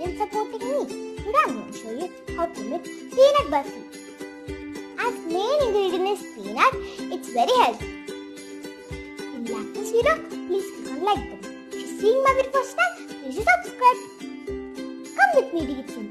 and supporting me. Today I'm going to show you how to make peanut burfi. As main ingredient is peanut, it's very healthy. If you like this video, please click on like button. If you're seeing my video first time, please subscribe. Come with me to the kitchen.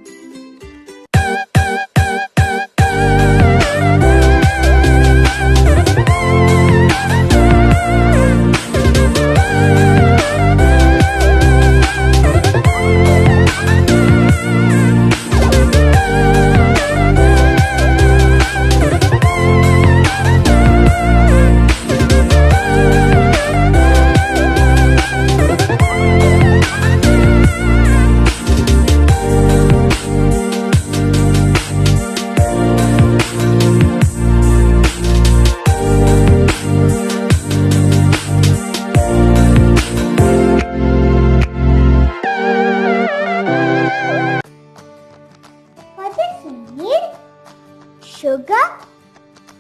Sugar,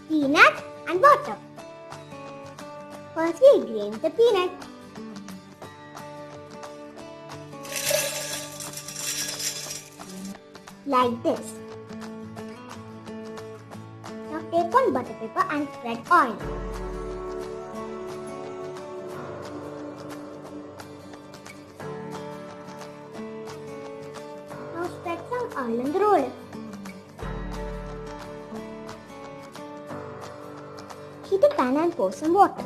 peanut and water. First we grind the peanut. Like this. Now take one butter paper and spread oil. Now spread some oil on the roller. Heat a pan and pour some water.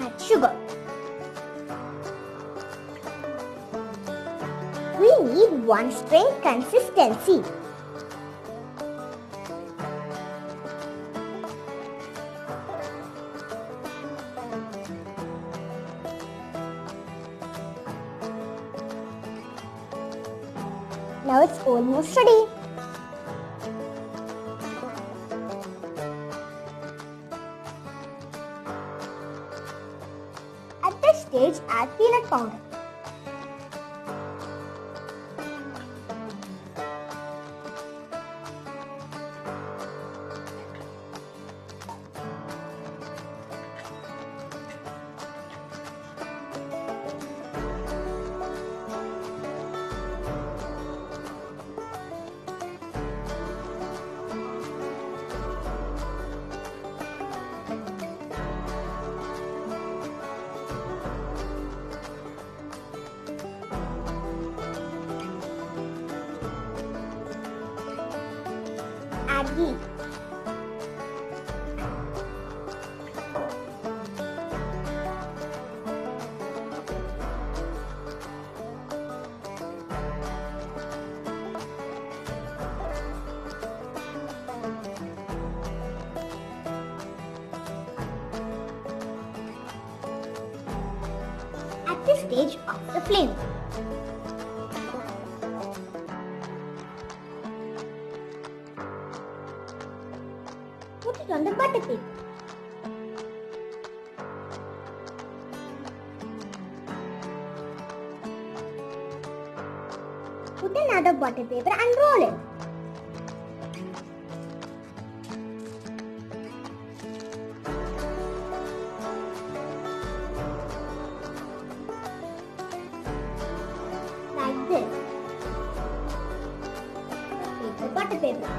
Add sugar. We need one string consistency. Now it's almost ready. At this stage, add peanut powder. Add ghee. At this stage, off the flame. Put it on the butter paper. Put another butter paper and roll it. Like this. Take the butter paper.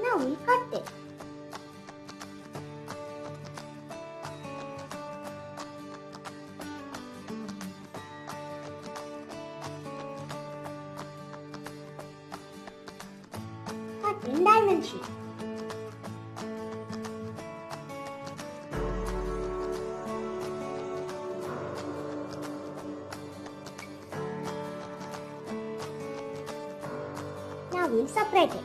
Now we cut it. Cut in diamond shape. Now we'll separate it.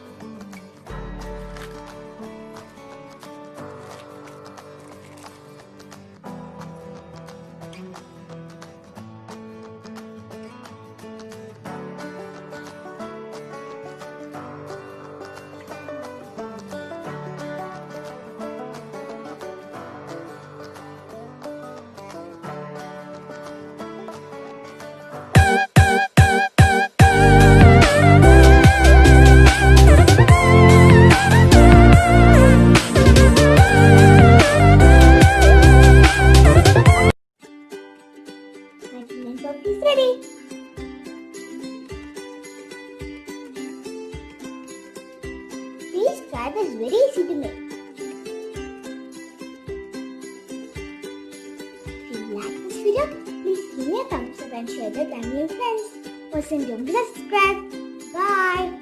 subscribe is very easy to make. If you like this video, please give me a thumbs up and share it with your friends. For don't forget to subscribe. Bye.